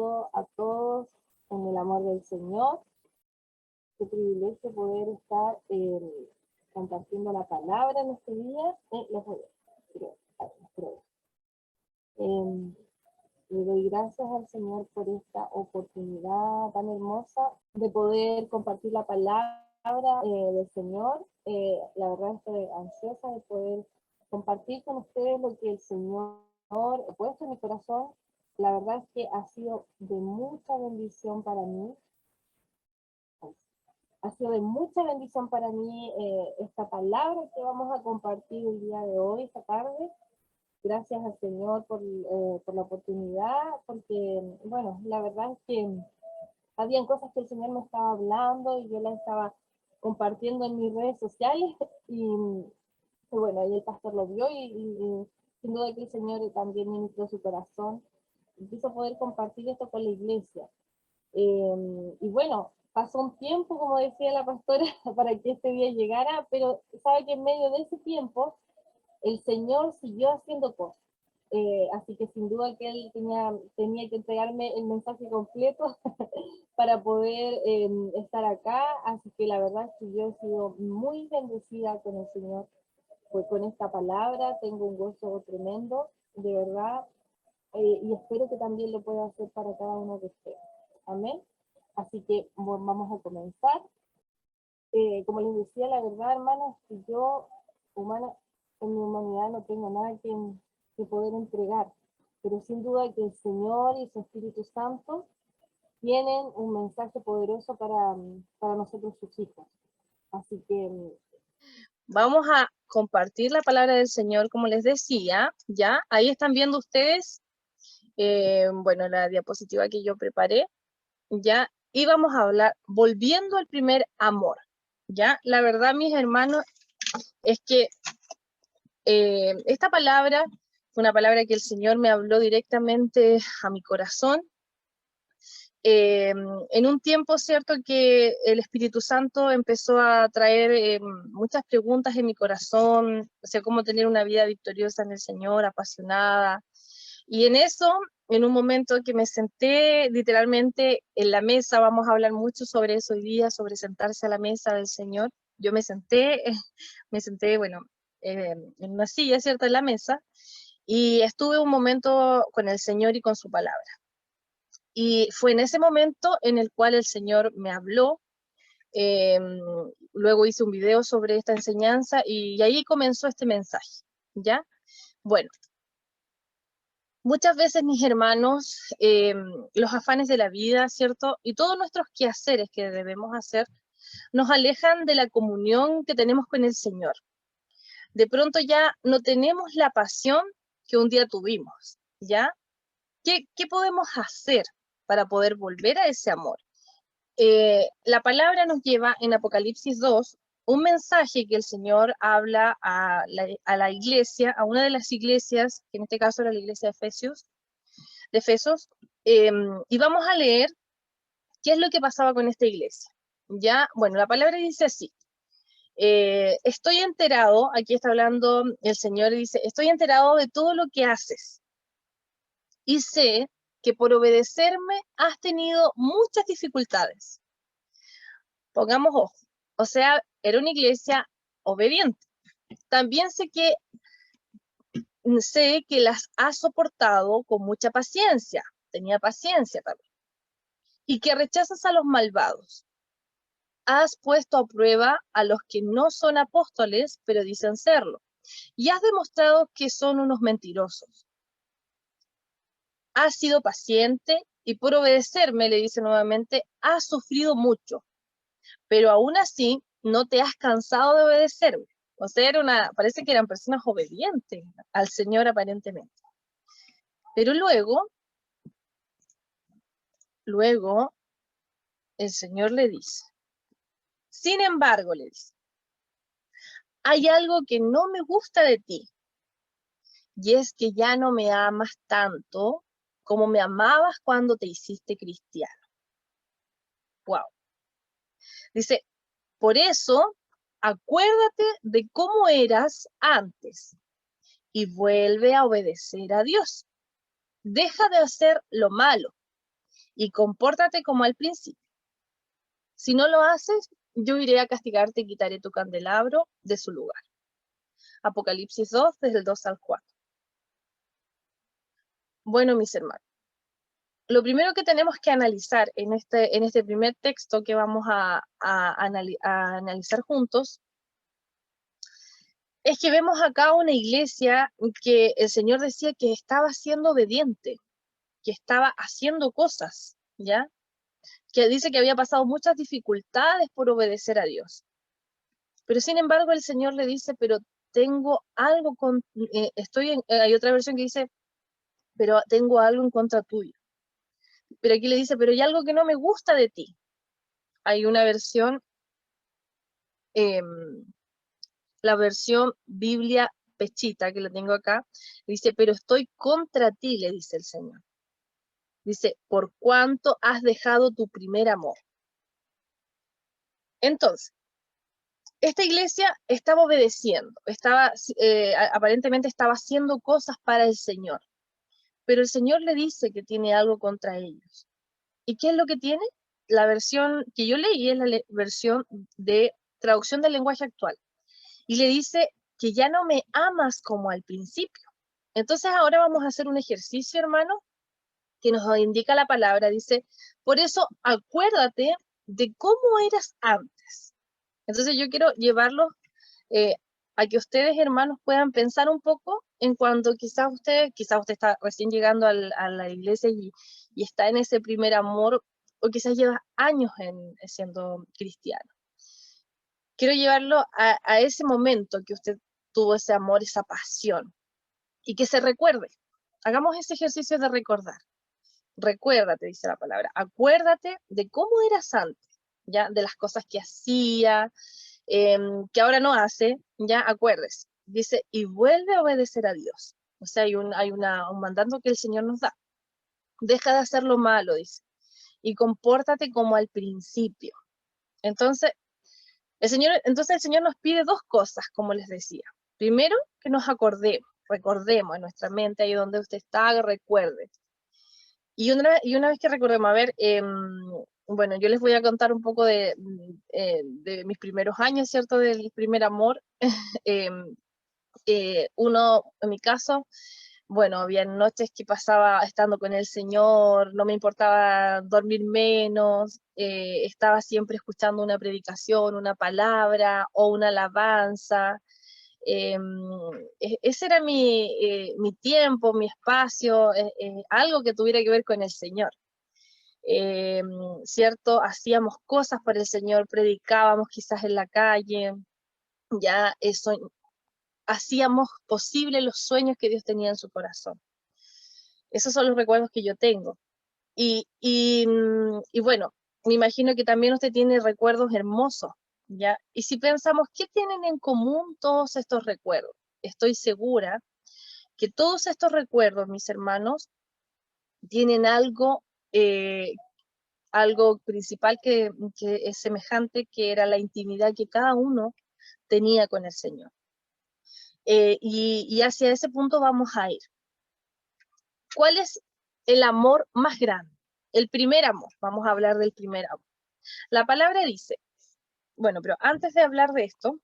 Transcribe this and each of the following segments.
saludo a todos en el amor del Señor. Qué privilegio poder estar compartiendo la palabra en este día. Le doy gracias al Señor por esta oportunidad tan hermosa de poder compartir la palabra del Señor. La verdad estoy ansiosa de poder compartir con ustedes lo que el Señor ha puesto en mi corazón. La verdad es que ha sido de mucha bendición para mí. Ha sido de mucha bendición para mí esta palabra que vamos a compartir el día de hoy, esta tarde. Gracias al Señor por la oportunidad, porque, bueno, la verdad es que habían cosas que el Señor me estaba hablando y yo las estaba compartiendo en mis redes sociales y bueno, ahí el pastor lo vio y sin duda que el Señor también ministró su corazón. Quiso poder compartir esto con la iglesia. Y bueno, pasó un tiempo, como decía la pastora, para que este día llegara, pero sabe que en medio de ese tiempo el Señor siguió haciendo cosas. Así que sin duda que Él tenía que entregarme el mensaje completo para poder estar acá. Así que la verdad es que yo he sido muy bendecida con el Señor, pues con esta palabra. Tengo un gozo tremendo, de verdad, y espero que también lo pueda hacer para cada uno de ustedes. Amén. Así que bueno, vamos a comenzar. Como les decía, la verdad, hermanos, que yo, en mi humanidad no tengo nada que poder entregar, pero sin duda que el Señor y su Espíritu Santo tienen un mensaje poderoso para nosotros sus hijos. Así que vamos a compartir la palabra del Señor, como les decía, ¿ya? Ahí están viendo ustedes, bueno, la diapositiva que yo preparé, ¿ya? Y vamos a hablar, volviendo al primer amor, ¿ya? La verdad, mis hermanos, es que esta palabra fue una palabra que el Señor me habló directamente a mi corazón, en un tiempo, cierto, que el Espíritu Santo empezó a traer muchas preguntas en mi corazón, o sea, cómo tener una vida victoriosa en el Señor, apasionada, y en eso, en un momento que me senté literalmente en la mesa, vamos a hablar mucho sobre eso hoy día, sobre sentarse a la mesa del Señor, yo me senté, bueno, en una silla, cierto, en la mesa, y estuve un momento con el Señor y con su palabra. Y fue en ese momento en el cual el Señor me habló, luego hice un video sobre esta enseñanza y ahí comenzó este mensaje, ¿ya? Bueno, muchas veces, mis hermanos, los afanes de la vida, ¿cierto? Y todos nuestros quehaceres que debemos hacer nos alejan de la comunión que tenemos con el Señor. De pronto ya no tenemos la pasión que un día tuvimos, ¿ya? ¿Qué podemos hacer para poder volver a ese amor? La palabra nos lleva en Apocalipsis 2 un mensaje que el Señor habla a la iglesia, a una de las iglesias, que en este caso era la iglesia de Efesos, y vamos a leer qué es lo que pasaba con esta iglesia. Ya, bueno, la palabra dice así: estoy enterado, aquí está hablando el Señor, y dice, estoy enterado de todo lo que haces, y sé que por obedecerme has tenido muchas dificultades. Pongamos ojo, o sea, era una iglesia obediente. También sé que las has soportado con mucha paciencia, tenía paciencia también, y que rechazas a los malvados. Has puesto a prueba a los que no son apóstoles, pero dicen serlo, y has demostrado que son unos mentirosos. Has sido paciente y por obedecerme, le dice nuevamente, has sufrido mucho, pero aún así no te has cansado de obedecerme. O sea, parece que eran personas obedientes al Señor aparentemente. Pero luego el Señor le dice, sin embargo, le dice, hay algo que no me gusta de ti, y es que ya no me amas tanto como me amabas cuando te hiciste cristiano. Wow. Dice, por eso, acuérdate de cómo eras antes y vuelve a obedecer a Dios. Deja de hacer lo malo y compórtate como al principio. Si no lo haces, yo iré a castigarte y quitaré tu candelabro de su lugar. Apocalipsis 2, desde el 2 al 4. Bueno, mis hermanos, lo primero que tenemos que analizar en este primer texto que vamos a analizar juntos es que vemos acá una iglesia que el Señor decía que estaba siendo obediente, que estaba haciendo cosas, ¿ya? Que dice que había pasado muchas dificultades por obedecer a Dios. Pero sin embargo el Señor le dice, pero tengo algo hay otra versión que dice, pero tengo algo en contra tuyo. Pero aquí le dice, pero hay algo que no me gusta de ti. Hay una versión, la versión Biblia Pechita, que la tengo acá, dice, pero estoy contra ti, le dice el Señor. Dice, por cuánto has dejado tu primer amor. Entonces, esta iglesia estaba obedeciendo, aparentemente estaba haciendo cosas para el Señor, pero el Señor le dice que tiene algo contra ellos. ¿Y qué es lo que tiene? La versión que yo leí es la versión de traducción del lenguaje actual. Y le dice que ya no me amas como al principio. Entonces ahora vamos a hacer un ejercicio, hermano, que nos indica la palabra. Dice, por eso acuérdate de cómo eras antes. Entonces yo quiero llevarlo a que ustedes, hermanos, puedan pensar un poco en cuanto quizás usted está recién llegando a la iglesia y está en ese primer amor, o quizás lleva años siendo cristiano. Quiero llevarlo a ese momento que usted tuvo ese amor, esa pasión, y que se recuerde. Hagamos ese ejercicio de recordar. Recuérdate, dice la palabra, acuérdate de cómo eras antes, ya, de las cosas que hacía, que ahora no hace, ya, acuérdese. Dice, y vuelve a obedecer a Dios. O sea, hay un mandato que el Señor nos da. Deja de hacer lo malo, dice, y compórtate como al principio. Entonces el Señor nos pide dos cosas, como les decía. Primero, que nos recordemos en nuestra mente, ahí donde usted está, recuerde. Y una vez que recordemos, a ver, bueno, yo les voy a contar un poco de mis primeros años, ¿cierto? Del primer amor. En mi caso, bueno, había noches que pasaba estando con el Señor, no me importaba dormir menos, estaba siempre escuchando una predicación, una palabra o una alabanza. Ese era mi tiempo, mi espacio, algo que tuviera que ver con el Señor. ¿Cierto? Hacíamos cosas para el Señor, predicábamos quizás en la calle, ya eso, hacíamos posible los sueños que Dios tenía en su corazón. Esos son los recuerdos que yo tengo. Y bueno, me imagino que también usted tiene recuerdos hermosos, ¿ya? Y si pensamos, ¿qué tienen en común todos estos recuerdos? Estoy segura que todos estos recuerdos, mis hermanos, tienen algo principal que es semejante, que era la intimidad que cada uno tenía con el Señor. Y hacia ese punto vamos a ir. ¿Cuál es el amor más grande? El primer amor. Vamos a hablar del primer amor. La palabra dice, bueno, pero antes de hablar de esto,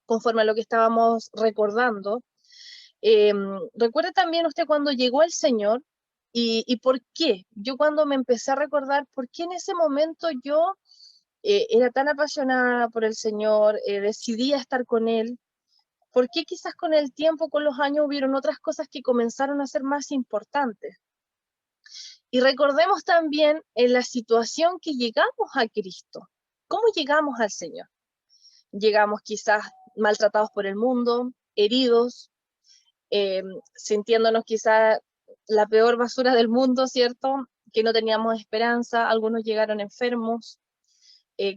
conforme a lo que estábamos recordando, recuerde también usted cuando llegó el Señor y por qué. Yo cuando me empecé a recordar por qué en ese momento yo era tan apasionada por el Señor, decidía estar con Él, por qué quizás con el tiempo, con los años, hubieron otras cosas que comenzaron a ser más importantes. Y recordemos también en la situación que llegamos a Cristo. ¿Cómo llegamos al Señor? Llegamos quizás maltratados por el mundo, heridos, sintiéndonos quizás la peor basura del mundo, ¿cierto? Que no teníamos esperanza, algunos llegaron enfermos,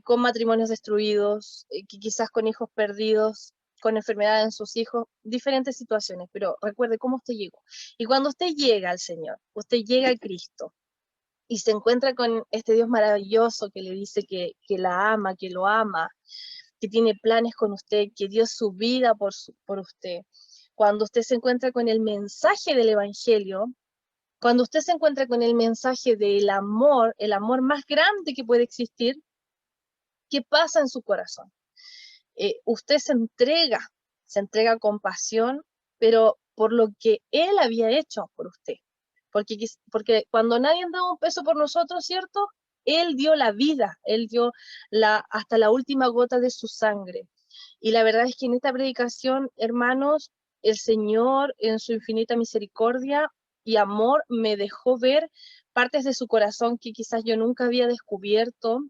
con matrimonios destruidos, que quizás con hijos perdidos, con enfermedades en sus hijos, diferentes situaciones, pero recuerde cómo usted llegó. Y cuando usted llega al Señor, usted llega a Cristo, y se encuentra con este Dios maravilloso que le dice que la ama, que lo ama, que tiene planes con usted, que dio su vida por usted. Cuando usted se encuentra con el mensaje del Evangelio, Cuando usted se encuentra con el mensaje del amor, el amor más grande que puede existir, ¿qué pasa en su corazón? Usted se entrega con pasión, pero por lo que Él había hecho por usted. Porque cuando nadie daba un peso por nosotros, ¿cierto? Él dio la vida, Él dio hasta la última gota de su sangre. Y la verdad es que en esta predicación, hermanos, el Señor en su infinita misericordia y amor me dejó ver partes de su corazón que quizás yo nunca había descubierto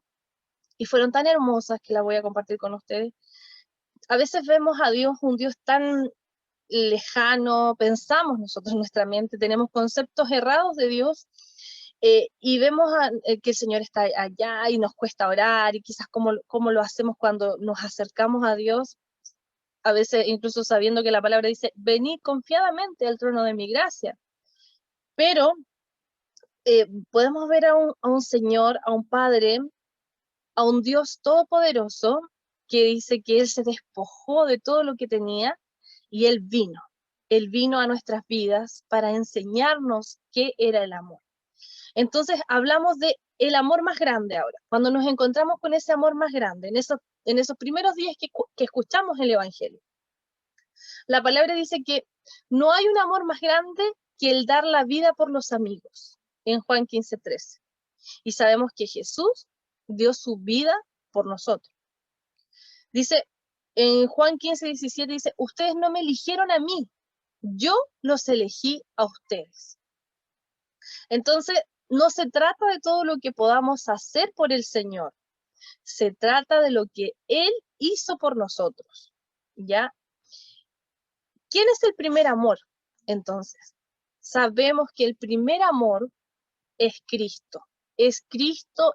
y fueron tan hermosas que las voy a compartir con ustedes. A veces vemos a Dios, un Dios tan lejano, pensamos nosotros en nuestra mente, tenemos conceptos errados de Dios, y vemos que el Señor está allá y nos cuesta orar, y quizás cómo lo hacemos cuando nos acercamos a Dios, a veces incluso sabiendo que la palabra dice, venid confiadamente al trono de mi gracia. Pero podemos ver a un Señor, a un Padre, a un Dios todopoderoso, que dice que Él se despojó de todo lo que tenía, y Él vino a nuestras vidas para enseñarnos qué era el amor. Entonces hablamos de el amor más grande ahora. Cuando nos encontramos con ese amor más grande, en esos primeros días que escuchamos el Evangelio, la palabra dice que no hay un amor más grande que el dar la vida por los amigos, en Juan 15:13. Y sabemos que Jesús dio su vida por nosotros. Dice, en Juan 15:17 dice, ustedes no me eligieron a mí, yo los elegí a ustedes. Entonces, no se trata de todo lo que podamos hacer por el Señor, se trata de lo que Él hizo por nosotros, ¿ya? ¿Quién es el primer amor? Entonces, sabemos que el primer amor es Cristo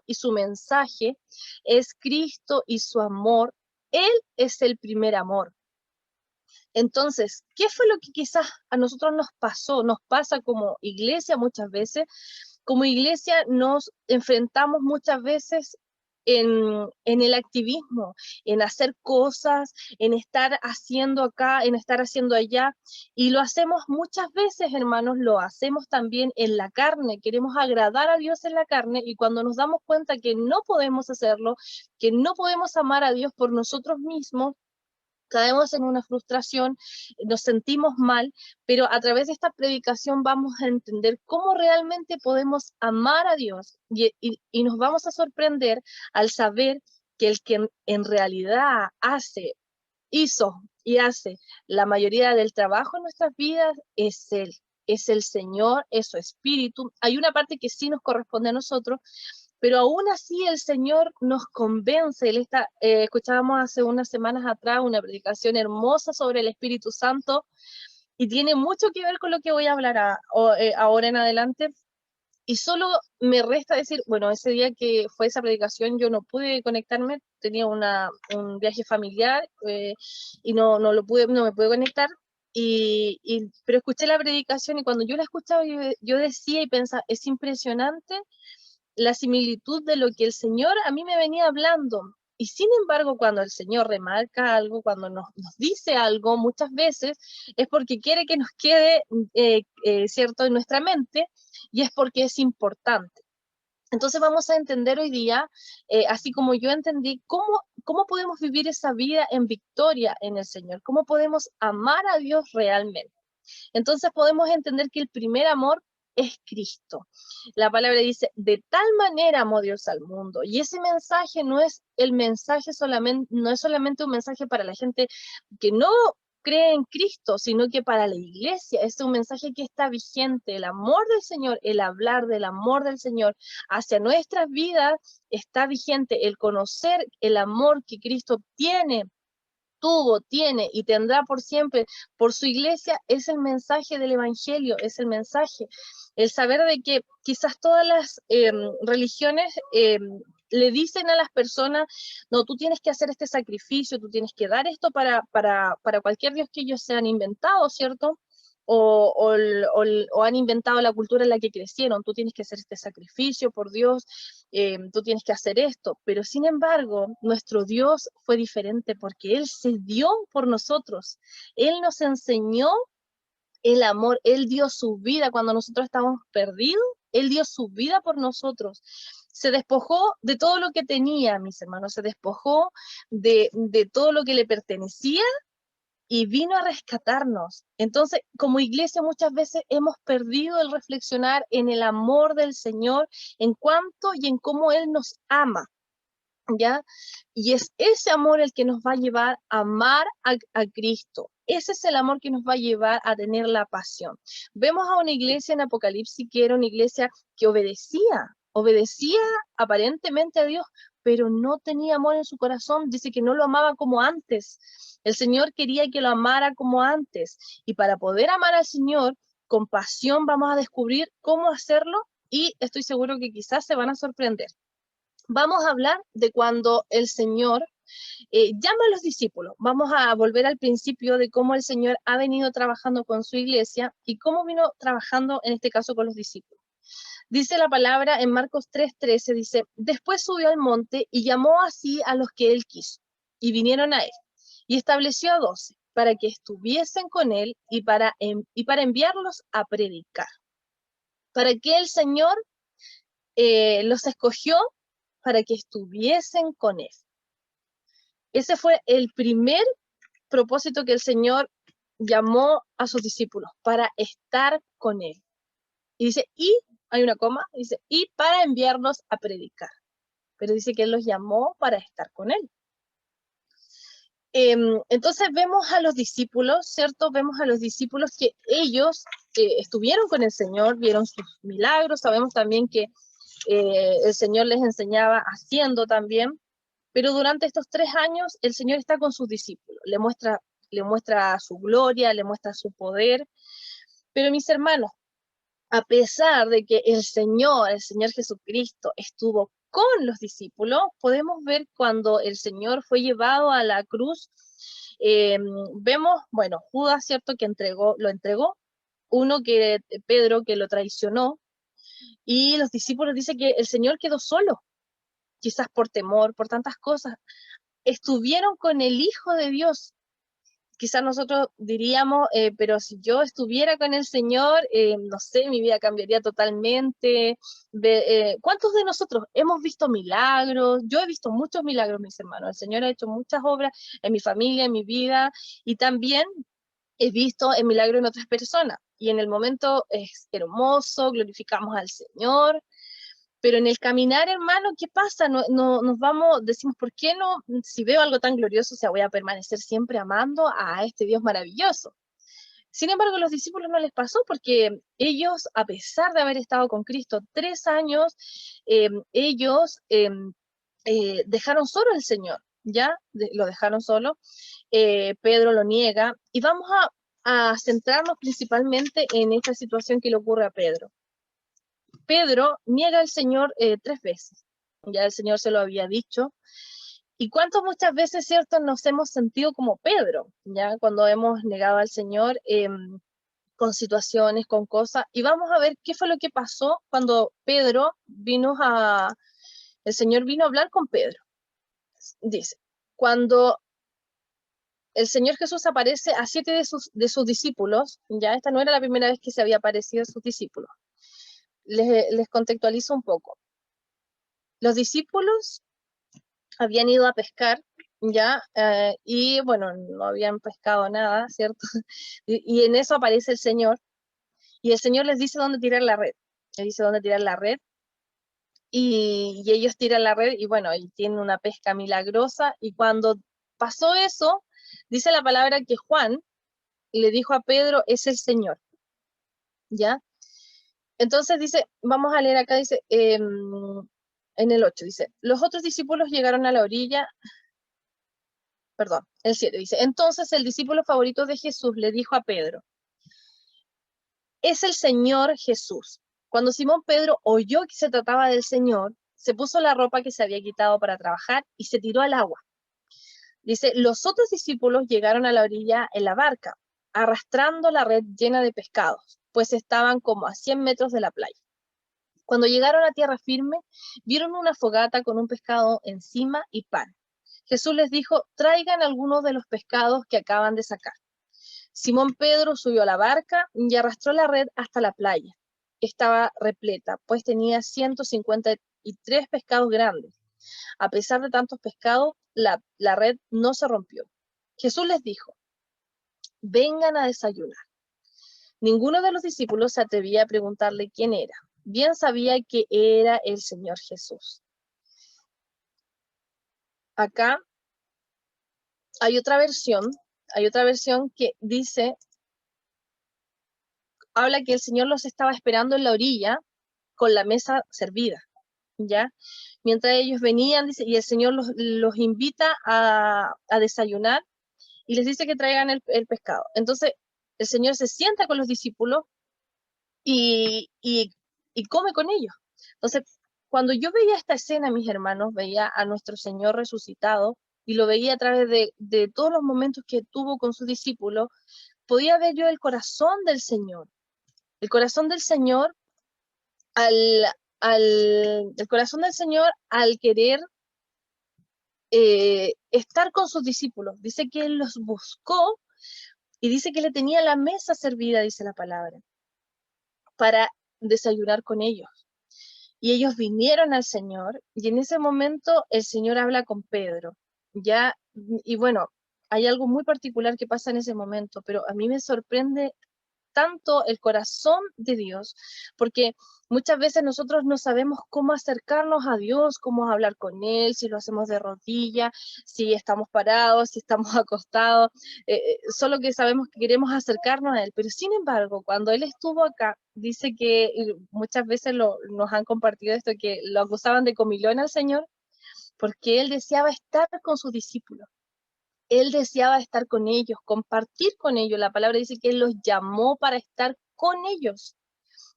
y su mensaje, es Cristo y su amor, Él es el primer amor. Entonces, ¿qué fue lo que quizás a nosotros nos pasó? Nos pasa como iglesia muchas veces. Como iglesia nos enfrentamos muchas veces en el activismo, en hacer cosas, en estar haciendo acá, en estar haciendo allá. Y lo hacemos muchas veces, hermanos, lo hacemos también en la carne. Queremos agradar a Dios en la carne y cuando nos damos cuenta que no podemos hacerlo, que no podemos amar a Dios por nosotros mismos, caemos en una frustración, nos sentimos mal, pero a través de esta predicación vamos a entender cómo realmente podemos amar a Dios y nos vamos a sorprender al saber que el que en realidad hizo y hace la mayoría del trabajo en nuestras vidas es Él, es el Señor, es su Espíritu. Hay una parte que sí nos corresponde a nosotros, pero aún así el Señor nos convence. Escuchábamos hace unas semanas atrás una predicación hermosa sobre el Espíritu Santo y tiene mucho que ver con lo que voy a hablar ahora en adelante. Y solo me resta decir, bueno, ese día que fue esa predicación yo no pude conectarme, tenía un viaje familiar y no me pude conectar. Pero escuché la predicación y cuando yo la escuchaba yo decía y pensaba, es impresionante la similitud de lo que el Señor a mí me venía hablando. Y sin embargo, cuando el Señor remarca algo, cuando nos dice algo, muchas veces es porque quiere que nos quede, cierto, en nuestra mente, y es porque es importante. Entonces vamos a entender hoy día, así como yo entendí, cómo podemos vivir esa vida en victoria en el Señor, cómo podemos amar a Dios realmente. Entonces podemos entender que el primer amor es Cristo. La palabra dice, de tal manera amó Dios al mundo. Y ese mensaje no es el mensaje solamente, no es solamente un mensaje para la gente que no cree en Cristo, sino que para la iglesia es un mensaje que está vigente. El amor del Señor, el hablar del amor del Señor hacia nuestras vidas está vigente. El conocer el amor que Cristo tiene y tendrá por siempre por su iglesia, es el mensaje del Evangelio, es el mensaje, el saber de que quizás todas las religiones le dicen a las personas, no, tú tienes que hacer este sacrificio, tú tienes que dar esto para cualquier Dios que ellos se han inventado, ¿cierto? O han inventado la cultura en la que crecieron, tú tienes que hacer este sacrificio por Dios, tú tienes que hacer esto, pero sin embargo, nuestro Dios fue diferente porque Él se dio por nosotros, Él nos enseñó el amor. Él dio su vida cuando nosotros estábamos perdidos. Él dio su vida por nosotros. Se despojó de todo lo que tenía, mis hermanos. Se despojó de todo lo que le pertenecía y vino a rescatarnos. Entonces, como iglesia muchas veces hemos perdido el reflexionar en el amor del Señor, en cuánto y en cómo Él nos ama, ¿ya? Y es ese amor el que nos va a llevar a amar a Cristo. Ese es el amor que nos va a llevar a tener la pasión. Vemos a una iglesia en Apocalipsis que era una iglesia que obedecía aparentemente a Dios, pero no tenía amor en su corazón. Dice que no lo amaba como antes. El Señor quería que lo amara como antes. Y para poder amar al Señor con pasión vamos a descubrir cómo hacerlo y estoy seguro que quizás se van a sorprender. Vamos a hablar de cuando el Señor llama a los discípulos. Vamos a volver al principio de cómo el Señor ha venido trabajando con su iglesia y cómo vino trabajando en este caso con los discípulos. Dice la palabra en Marcos 3:13, dice, después subió al monte y llamó así a los que él quiso, y vinieron a él, y estableció a 12, para que estuviesen con él y para enviarlos a predicar. Para que el Señor los escogió para que estuviesen con él. Ese fue el primer propósito que el Señor llamó a sus discípulos, para estar con él. Y dice, y, hay una coma, dice, y para enviarlos a predicar. Pero dice que él los llamó para estar con él. Entonces vemos a los discípulos, ¿cierto? Vemos a los discípulos que ellos estuvieron con el Señor, vieron sus milagros, sabemos también que el Señor les enseñaba haciendo también, pero durante estos 3 años el Señor está con sus discípulos, le muestra su gloria, le muestra su poder, pero mis hermanos, a pesar de que el Señor Jesucristo estuvo con los discípulos, podemos ver cuando el Señor fue llevado a la cruz, vemos, bueno, Judas, ¿cierto?, que lo entregó, Pedro que lo traicionó, y los discípulos dicen que el Señor quedó solo, quizás por temor, por tantas cosas. Estuvieron con el Hijo de Dios. Quizás nosotros diríamos, pero si yo estuviera con el Señor, no sé, mi vida cambiaría totalmente. ¿Cuántos de nosotros hemos visto milagros? Yo he visto muchos milagros, mis hermanos. El Señor ha hecho muchas obras en mi familia, en mi vida, y también he visto el milagro en otras personas. Y en el momento es hermoso, glorificamos al Señor. Pero en el caminar, hermano, ¿qué pasa? Nos vamos, decimos, ¿por qué no? Si veo algo tan glorioso, o sea, voy a permanecer siempre amando a este Dios maravilloso. Sin embargo, a los discípulos no les pasó porque ellos, a pesar de haber estado con Cristo 3 años, ellos dejaron solo al Señor, ¿ya? Lo dejaron solo. Pedro lo niega y vamos a centrarnos principalmente en esta situación que le ocurre a Pedro. Pedro niega al Señor 3 veces. Ya el Señor se lo había dicho. ¿Y cuántas muchas veces, cierto, nos hemos sentido como Pedro? Ya cuando hemos negado al Señor con situaciones, con cosas. Y vamos a ver qué fue lo que pasó cuando el Señor vino a hablar con Pedro. Dice, cuando el Señor Jesús aparece a 7 de sus discípulos, ya esta no era la primera vez que se había aparecido a sus discípulos. Les contextualizo un poco. Los discípulos habían ido a pescar, ya, y bueno, no habían pescado nada, ¿cierto? Y en eso aparece el Señor, y el Señor les dice dónde tirar la red. Les dice dónde tirar la red, y ellos tiran la red, y bueno, y tienen una pesca milagrosa, y cuando pasó eso, dice la palabra que Juan le dijo a Pedro, es el Señor, ¿ya? Entonces dice, vamos a leer acá, dice, en el 8, dice, los otros discípulos llegaron a la orilla, perdón, el 7, dice, entonces el discípulo favorito de Jesús le dijo a Pedro, es el Señor Jesús. Cuando Simón Pedro oyó que se trataba del Señor, se puso la ropa que se había quitado para trabajar y se tiró al agua. Dice, los otros discípulos llegaron a la orilla en la barca, arrastrando la red llena de pescados, pues estaban como a 100 metros de la playa. Cuando llegaron a tierra firme, vieron una fogata con un pescado encima y pan. Jesús les dijo, traigan algunos de los pescados que acaban de sacar. Simón Pedro subió a la barca y arrastró la red hasta la playa. Estaba repleta, pues tenía 153 pescados grandes. A pesar de tantos pescados, la red no se rompió. Jesús les dijo, vengan a desayunar. Ninguno de los discípulos se atrevía a preguntarle quién era. Bien sabía que era el Señor Jesús. Acá hay otra versión que dice, habla que el Señor los estaba esperando en la orilla con la mesa servida, ¿ya? Mientras ellos venían, dice, y el Señor los invita a desayunar y les dice que traigan el pescado. Entonces, el Señor se sienta con los discípulos y come con ellos. Entonces, cuando yo veía esta escena, mis hermanos, veía a nuestro Señor resucitado y lo veía a través de todos los momentos que tuvo con sus discípulos, podía ver yo el corazón del Señor. El corazón del Señor el corazón del Señor al querer estar con sus discípulos. Dice que Él los buscó y dice que le tenía la mesa servida, dice la palabra, para desayunar con ellos. Y ellos vinieron al Señor y en ese momento el Señor habla con Pedro. Ya, y bueno, hay algo muy particular que pasa en ese momento, pero a mí me sorprende tanto el corazón de Dios, porque muchas veces nosotros no sabemos cómo acercarnos a Dios, cómo hablar con Él, si lo hacemos de rodillas, si estamos parados, si estamos acostados, solo que sabemos que queremos acercarnos a Él, pero sin embargo, cuando Él estuvo acá, dice que muchas veces nos han compartido esto, que lo acusaban de comilón al Señor, porque Él deseaba estar con sus discípulos. Él deseaba estar con ellos, compartir con ellos. La palabra dice que Él los llamó para estar con ellos.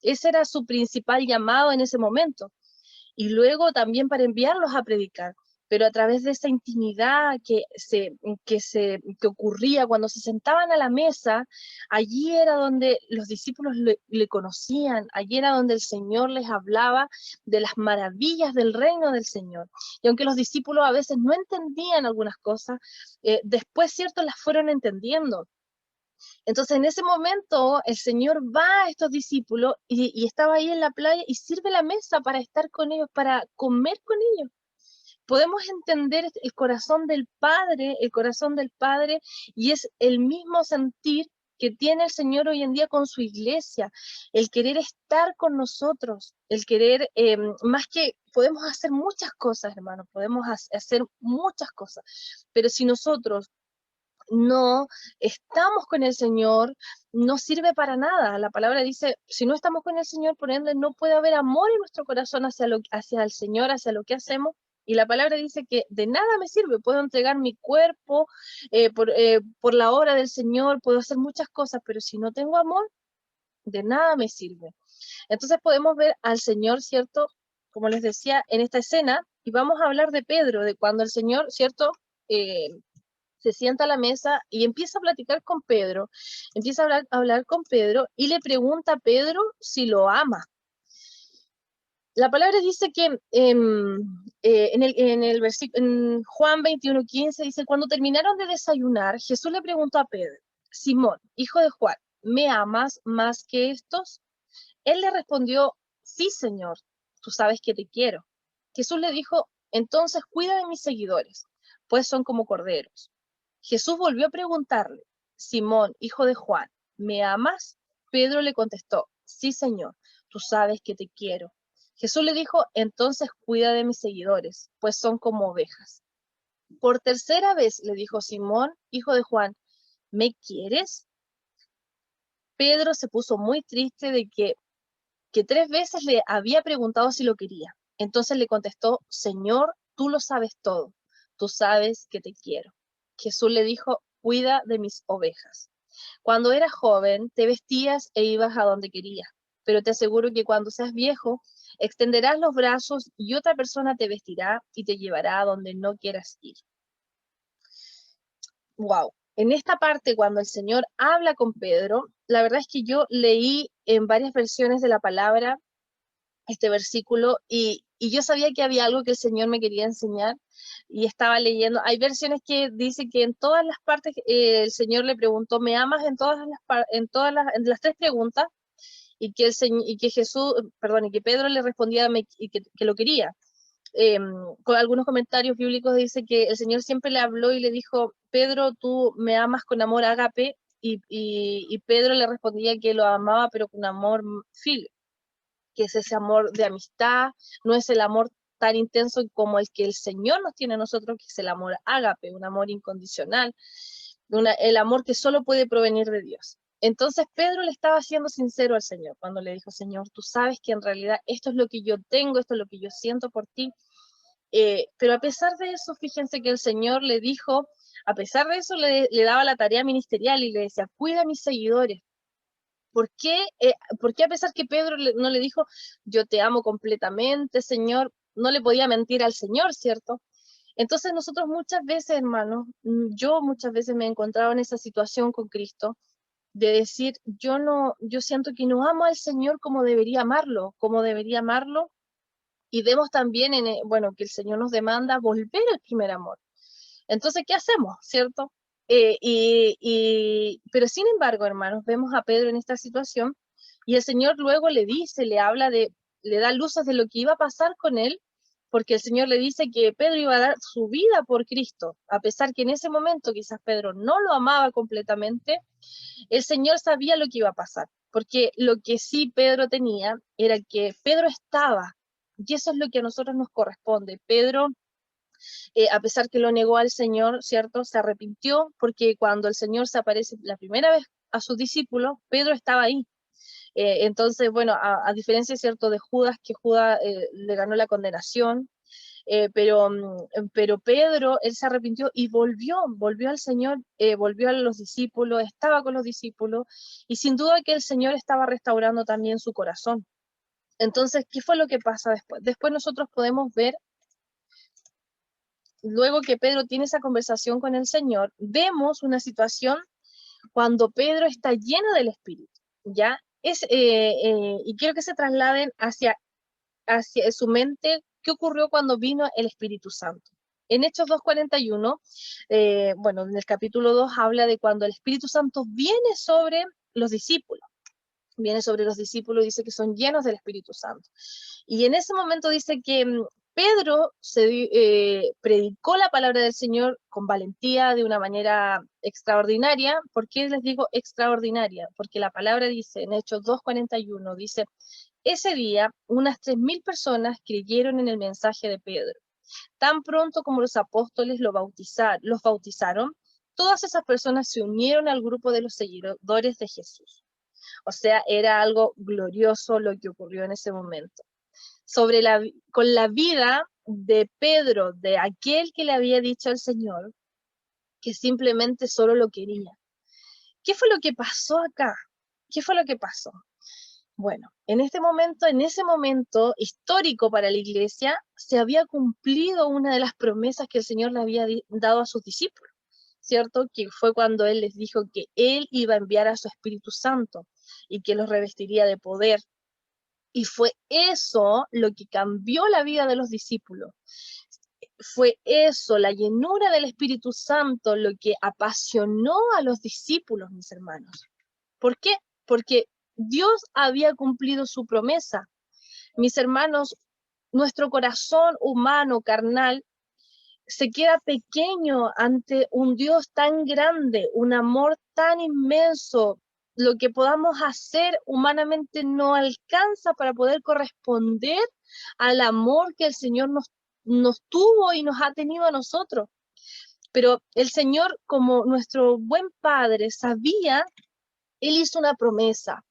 Ese era su principal llamado en ese momento. Y luego también para enviarlos a predicar. Pero a través de esa intimidad que ocurría cuando se sentaban a la mesa, allí era donde los discípulos le conocían, allí era donde el Señor les hablaba de las maravillas del reino del Señor. Y aunque los discípulos a veces no entendían algunas cosas, después, cierto, las fueron entendiendo. Entonces, en ese momento, el Señor va a estos discípulos y estaba ahí en la playa y sirve la mesa para estar con ellos, para comer con ellos. Podemos entender el corazón del Padre, y es el mismo sentir que tiene el Señor hoy en día con su iglesia, el querer estar con nosotros, el querer, más que podemos hacer muchas cosas, hermanos, podemos hacer muchas cosas, pero si nosotros no estamos con el Señor, no sirve para nada. La palabra dice, si no estamos con el Señor, por ende, no puede haber amor en nuestro corazón hacia el Señor, hacia lo que hacemos. Y la palabra dice que de nada me sirve, puedo entregar mi cuerpo por la obra del Señor, puedo hacer muchas cosas, pero si no tengo amor, de nada me sirve. Entonces podemos ver al Señor, ¿cierto? Como les decía, en esta escena, y vamos a hablar de Pedro, de cuando el Señor, ¿cierto? Se sienta a la mesa y empieza a platicar con Pedro, empieza a hablar con Pedro y le pregunta a Pedro si lo ama. La palabra dice que en Juan 21:15 dice, cuando terminaron de desayunar, Jesús le preguntó a Pedro, Simón, hijo de Juan, ¿me amas más que estos? Él le respondió, sí, Señor, tú sabes que te quiero. Jesús le dijo, entonces cuida de mis seguidores, pues son como corderos. Jesús volvió a preguntarle, Simón, hijo de Juan, ¿me amas? Pedro le contestó, sí, Señor, tú sabes que te quiero. Jesús le dijo, entonces cuida de mis seguidores, pues son como ovejas. Por tercera vez le dijo Simón, hijo de Juan, ¿me quieres? Pedro se puso muy triste de que 3 veces le había preguntado si lo quería. Entonces le contestó, Señor, tú lo sabes todo, tú sabes que te quiero. Jesús le dijo, cuida de mis ovejas. Cuando eras joven, te vestías e ibas a donde querías, pero te aseguro que cuando seas viejo, extenderás los brazos y otra persona te vestirá y te llevará a donde no quieras ir. Wow. En esta parte, cuando el Señor habla con Pedro, la verdad es que yo leí en varias versiones de la palabra este versículo y y yo sabía que había algo que el Señor me quería enseñar, y estaba leyendo. Hay versiones que dicen que en todas las partes el Señor le preguntó, ¿me amas? En las tres preguntas, y que, y que Jesús, perdón, y que Pedro le respondía y que lo quería. Con algunos comentarios bíblicos dice que el Señor siempre le habló y le dijo, Pedro, tú me amas con amor ágape, y Pedro le respondía que lo amaba, pero con amor filial, que es ese amor de amistad, no es el amor tan intenso como el que el Señor nos tiene a nosotros, que es el amor ágape, un amor incondicional, el amor que solo puede provenir de Dios. Entonces Pedro le estaba siendo sincero al Señor cuando le dijo, Señor, tú sabes que en realidad esto es lo que yo tengo, esto es lo que yo siento por ti. Pero a pesar de eso, fíjense que el Señor le dijo, a pesar de eso le daba la tarea ministerial y le decía, cuida a mis seguidores. ¿Por qué a pesar que Pedro no le dijo, yo te amo completamente, Señor, no le podía mentir al Señor, ¿cierto? Entonces nosotros muchas veces, hermanos, yo muchas veces me he encontrado en esa situación con Cristo, de decir, yo siento que no amo al Señor como debería amarlo, y vemos también, bueno, que el Señor nos demanda volver al primer amor. Entonces, ¿qué hacemos, cierto? Pero sin embargo, hermanos, vemos a Pedro en esta situación, y el Señor luego le dice, le da luces de lo que iba a pasar con él, porque el Señor le dice que Pedro iba a dar su vida por Cristo, a pesar que en ese momento quizás Pedro no lo amaba completamente. El Señor sabía lo que iba a pasar, porque lo que sí Pedro tenía era que Pedro estaba, y eso es lo que a nosotros nos corresponde. Pedro, a pesar que lo negó al Señor, ¿cierto? Se arrepintió, porque cuando el Señor se aparece la primera vez a sus discípulos, Pedro estaba ahí. Entonces, bueno, a diferencia, ¿cierto?, de Judas, que Judas le ganó la condenación, pero Pedro, él se arrepintió y volvió al Señor, volvió a los discípulos, estaba con los discípulos, y sin duda que el Señor estaba restaurando también su corazón. Entonces, ¿qué fue lo que pasa después? Después nosotros podemos ver, luego que Pedro tiene esa conversación con el Señor, vemos una situación cuando Pedro está lleno del Espíritu, ¿ya? Y quiero que se trasladen hacia su mente qué ocurrió cuando vino el Espíritu Santo. En Hechos 2:41, bueno, en el capítulo 2 habla de cuando el Espíritu Santo viene sobre los discípulos. Viene sobre los discípulos y dice que son llenos del Espíritu Santo. Y en ese momento dice que Pedro predicó la palabra del Señor con valentía, de una manera extraordinaria. ¿Por qué les digo extraordinaria? Porque la palabra dice, en Hechos 2:41, dice, ese día unas 3.000 personas creyeron en el mensaje de Pedro. Tan pronto como los apóstoles los bautizaron, todas esas personas se unieron al grupo de los seguidores de Jesús. O sea, era algo glorioso lo que ocurrió en ese momento. Con la vida de Pedro, de aquel que le había dicho al Señor que simplemente solo lo quería. ¿Qué fue lo que pasó acá? ¿Qué fue lo que pasó? Bueno, en ese momento histórico para la iglesia, se había cumplido una de las promesas que el Señor le había dado a sus discípulos, ¿cierto? Que fue cuando Él les dijo que Él iba a enviar a su Espíritu Santo y que los revestiría de poder. Y fue eso lo que cambió la vida de los discípulos. Fue eso, la llenura del Espíritu Santo, lo que apasionó a los discípulos, mis hermanos. ¿Por qué? Porque Dios había cumplido su promesa. Mis hermanos, nuestro corazón humano, carnal, se queda pequeño ante un Dios tan grande, un amor tan inmenso. Lo que podamos hacer humanamente no alcanza para poder corresponder al amor que el Señor nos tuvo y nos ha tenido a nosotros. Pero el Señor, como nuestro buen Padre, sabía, Él hizo una promesa.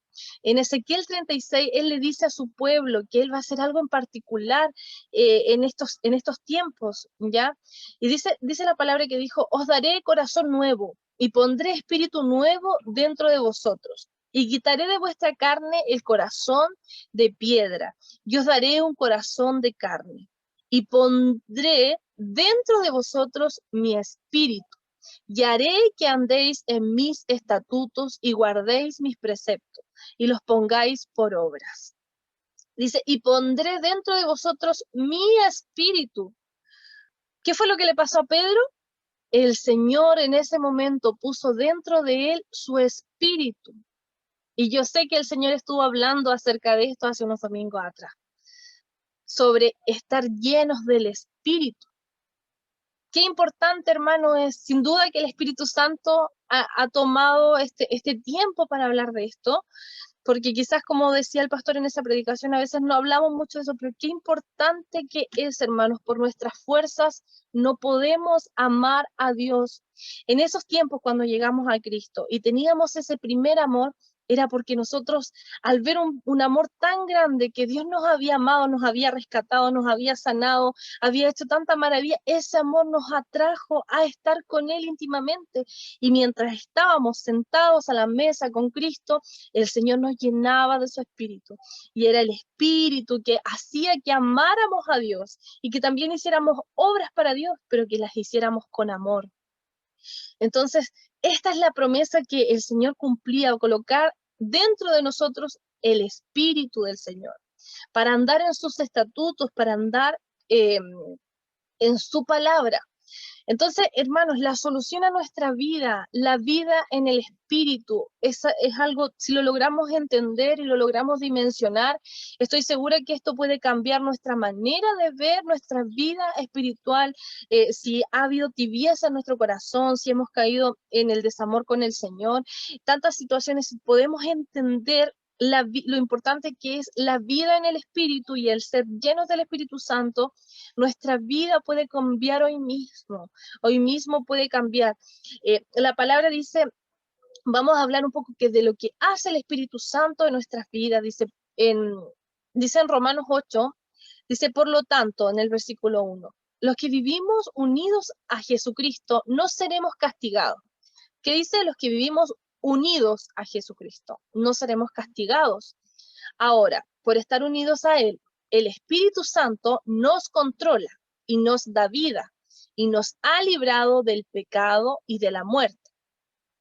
En Ezequiel 36, Él le dice a su pueblo que Él va a hacer algo en particular en estos tiempos, ¿ya? Y dice la palabra que dijo, os daré corazón nuevo y pondré espíritu nuevo dentro de vosotros. Y quitaré de vuestra carne el corazón de piedra, y os daré un corazón de carne. Y pondré dentro de vosotros mi espíritu. Y haré que andéis en mis estatutos y guardéis mis preceptos y los pongáis por obras. Dice, y pondré dentro de vosotros mi espíritu. ¿Qué fue lo que le pasó a Pedro? El Señor en ese momento puso dentro de él su espíritu. Y yo sé que el Señor estuvo hablando acerca de esto hace unos domingos atrás, sobre estar llenos del espíritu. Qué importante, hermano, es sin duda que el Espíritu Santo ha tomado este tiempo para hablar de esto, porque quizás, como decía el pastor en esa predicación, a veces no hablamos mucho de eso, pero qué importante que es, hermanos, por nuestras fuerzas no podemos amar a Dios. En esos tiempos cuando llegamos a Cristo y teníamos ese primer amor, era porque nosotros, al ver un amor tan grande que Dios nos había amado, nos había rescatado, nos había sanado, había hecho tanta maravilla, ese amor nos atrajo a estar con Él íntimamente. Y mientras estábamos sentados a la mesa con Cristo, el Señor nos llenaba de su espíritu y era el espíritu que hacía que amáramos a Dios y que también hiciéramos obras para Dios, pero que las hiciéramos con amor. Entonces, esta es la promesa que el Señor cumplía, colocar dentro de nosotros el espíritu del Señor, para andar en sus estatutos, para andar en su palabra. Entonces, hermanos, la solución a nuestra vida, la vida en el espíritu, es algo, si lo logramos entender y lo logramos dimensionar, estoy segura que esto puede cambiar nuestra manera de ver nuestra vida espiritual, si ha habido tibieza en nuestro corazón, si hemos caído en el desamor con el Señor, tantas situaciones, si podemos entender lo importante que es la vida en el Espíritu y el ser llenos del Espíritu Santo, nuestra vida puede cambiar hoy mismo puede cambiar. La palabra dice, vamos a hablar un poco de lo que hace el Espíritu Santo en nuestras vidas, dice en Romanos 8, dice, por lo tanto, en el versículo 1, los que vivimos unidos a Jesucristo no seremos castigados. ¿Qué dice? Los que vivimos unidos a Jesucristo no seremos castigados. Ahora, por estar unidos a Él, el Espíritu Santo nos controla y nos da vida y nos ha librado del pecado y de la muerte.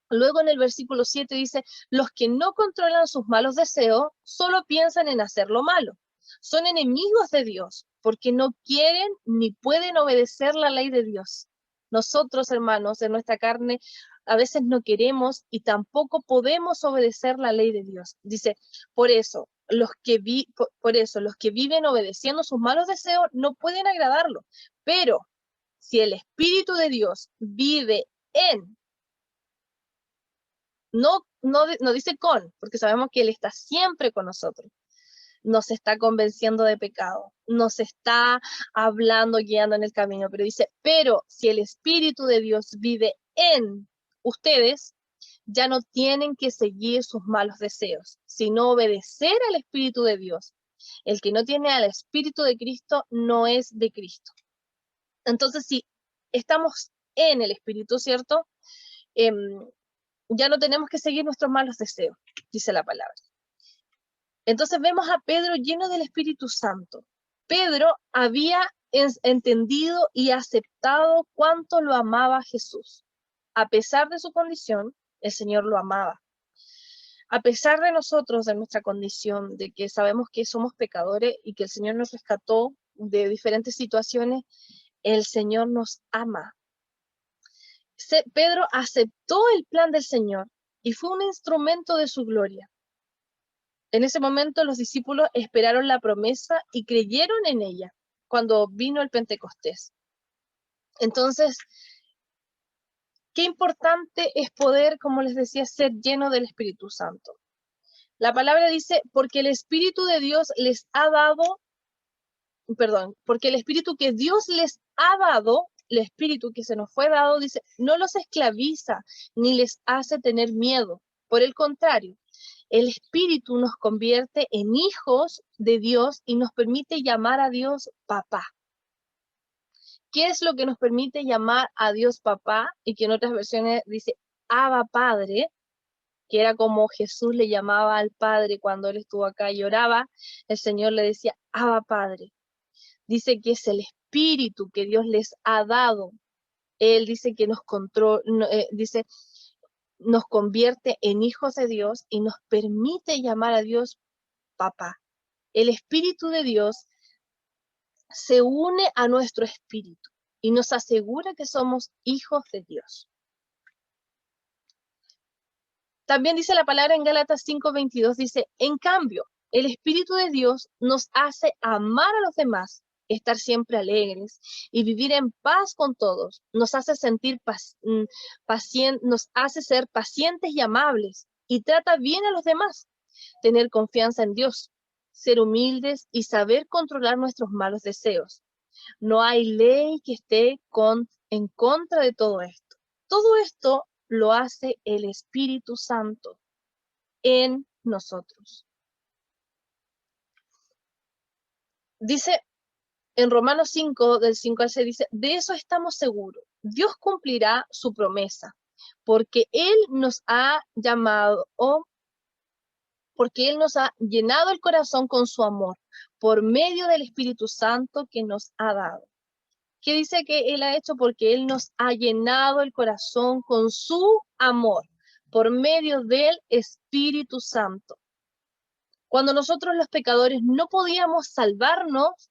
Luego en el versículo 7 dice, los que no controlan sus malos deseos solo piensan en hacer lo malo. Son enemigos de Dios porque no quieren ni pueden obedecer la ley de Dios. Nosotros, hermanos, en nuestra carne, a veces no queremos y tampoco podemos obedecer la ley de Dios. Dice, por eso, los que viven obedeciendo sus malos deseos no pueden agradarlo. Pero si el Espíritu de Dios vive en, no dice con, porque sabemos que Él está siempre con nosotros, nos está convenciendo de pecado, nos está hablando, guiando en el camino, pero dice, pero si el Espíritu de Dios vive en ustedes, ya no tienen que seguir sus malos deseos, sino obedecer al Espíritu de Dios. El que no tiene al Espíritu de Cristo no es de Cristo. Entonces, si estamos en el Espíritu, ¿cierto? Ya no tenemos que seguir nuestros malos deseos, dice la palabra. Entonces vemos a Pedro lleno del Espíritu Santo. Pedro había entendido y aceptado cuánto lo amaba Jesús. A pesar de su condición, el Señor lo amaba. A pesar de nosotros, de nuestra condición, de que sabemos que somos pecadores y que el Señor nos rescató de diferentes situaciones, el Señor nos ama. Pedro aceptó el plan del Señor y fue un instrumento de su gloria. En ese momento los discípulos esperaron la promesa y creyeron en ella cuando vino el Pentecostés. Entonces, qué importante es poder, como les decía, ser lleno del Espíritu Santo. La palabra dice, porque el Espíritu de Dios les ha dado, porque el Espíritu que Dios les ha dado, el Espíritu que se nos fue dado, dice, no los esclaviza ni les hace tener miedo. Por el contrario, el Espíritu nos convierte en hijos de Dios y nos permite llamar a Dios papá. ¿Qué es lo que nos permite llamar a Dios papá? Y que en otras versiones dice Abba Padre, que era como Jesús le llamaba al Padre cuando Él estuvo acá y oraba, el Señor le decía Abba Padre. Dice que es el Espíritu que Dios les ha dado. Él dice que nos convierte en hijos de Dios y nos permite llamar a Dios papá. el Espíritu de Dios se une a nuestro espíritu y nos asegura que somos hijos de Dios. También dice la palabra en Gálatas 5:22, dice, en cambio, el Espíritu de Dios nos hace amar a los demás, estar siempre alegres y vivir en paz con todos. Nos hace sentir nos hace ser pacientes y amables y trata bien a los demás. Tener confianza en Dios, ser humildes y saber controlar nuestros malos deseos. No hay ley que esté en contra de todo esto. Todo esto lo hace el Espíritu Santo en nosotros. Dice en Romanos 5, del 5 al 6, dice, de eso estamos seguros. Dios cumplirá su promesa, porque Él nos ha llamado, porque Él nos ha llenado el corazón con su amor, por medio del Espíritu Santo que nos ha dado. ¿Qué dice que Él ha hecho? Porque Él nos ha llenado el corazón con su amor, por medio del Espíritu Santo. Cuando nosotros los pecadores no podíamos salvarnos,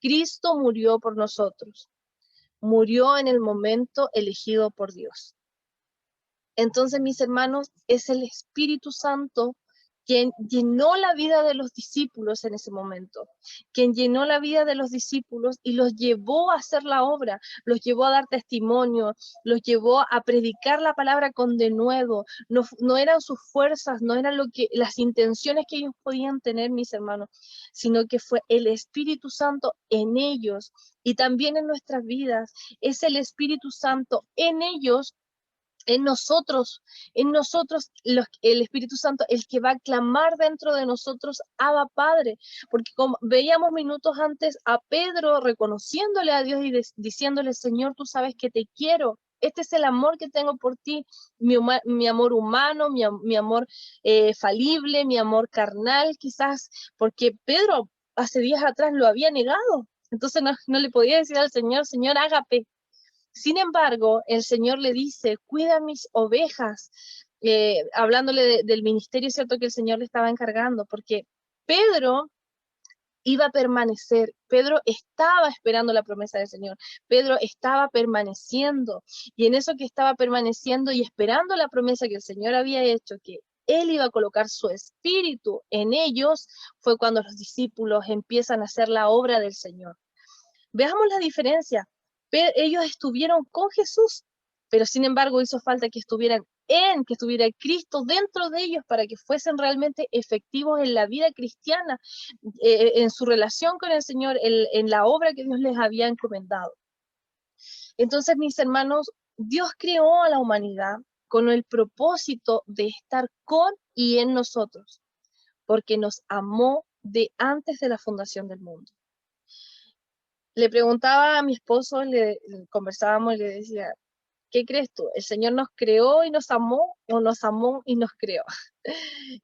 Cristo murió por nosotros. Murió en el momento elegido por Dios. Entonces, mis hermanos, es el Espíritu Santo quien llenó la vida de los discípulos en ese momento, quien llenó la vida de los discípulos y los llevó a hacer la obra, los llevó a dar testimonio, los llevó a predicar la palabra con denuedo. No eran sus fuerzas, no eran las intenciones que ellos podían tener, mis hermanos, sino que fue el Espíritu Santo en ellos y también en nuestras vidas. Es el Espíritu Santo en ellos, en nosotros, el Espíritu Santo, el que va a clamar dentro de nosotros, Abba Padre, porque como veíamos minutos antes a Pedro reconociéndole a Dios y diciéndole, Señor, tú sabes que te quiero, este es el amor que tengo por ti, mi amor humano, mi amor falible, mi amor carnal, quizás, porque Pedro hace días atrás lo había negado, entonces no le podía decir al Señor, Señor, ágape. Sin embargo, el Señor le dice, cuida mis ovejas, hablándole del ministerio, cierto, que el Señor le estaba encargando, porque Pedro iba a permanecer, Pedro estaba esperando la promesa del Señor, Pedro estaba permaneciendo, y en eso que estaba permaneciendo y esperando la promesa que el Señor había hecho, que Él iba a colocar su espíritu en ellos, fue cuando los discípulos empiezan a hacer la obra del Señor. Veamos la diferencia. Ellos estuvieron con Jesús, pero sin embargo hizo falta que estuviera Cristo dentro de ellos para que fuesen realmente efectivos en la vida cristiana, en su relación con el Señor, en la obra que Dios les había encomendado. Entonces, mis hermanos, Dios creó a la humanidad con el propósito de estar con y en nosotros, porque nos amó de antes de la fundación del mundo. Le preguntaba a mi esposo, conversábamos y le decía, ¿qué crees tú? ¿El Señor nos creó y nos amó o nos amó y nos creó?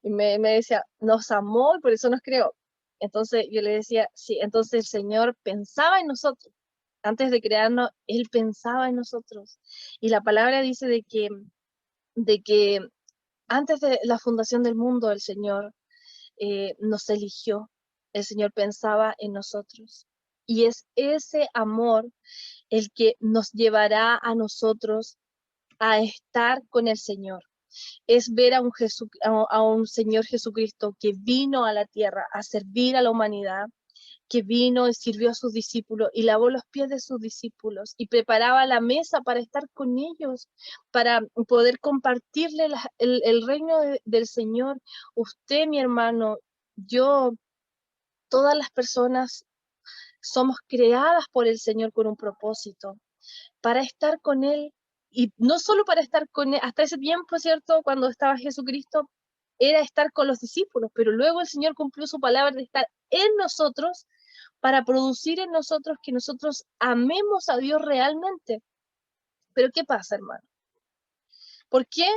Y me decía, nos amó y por eso nos creó. Entonces yo le decía, sí, entonces el Señor pensaba en nosotros. Antes de crearnos, Él pensaba en nosotros. Y la palabra dice de que antes de la fundación del mundo, el Señor nos eligió. El Señor pensaba en nosotros. Y es ese amor el que nos llevará a nosotros a estar con el Señor. Es ver a un Señor Jesucristo que vino a la tierra a servir a la humanidad, que vino y sirvió a sus discípulos y lavó los pies de sus discípulos y preparaba la mesa para estar con ellos, para poder compartirle el reino del Señor. Usted, mi hermano, yo, todas las personas somos creadas por el Señor con un propósito, para estar con Él, y no solo para estar con Él, hasta ese tiempo, ¿cierto? Cuando estaba Jesucristo, era estar con los discípulos, pero luego el Señor cumplió su palabra de estar en nosotros, para producir en nosotros que nosotros amemos a Dios realmente. Pero ¿qué pasa, hermano? ¿Por qué?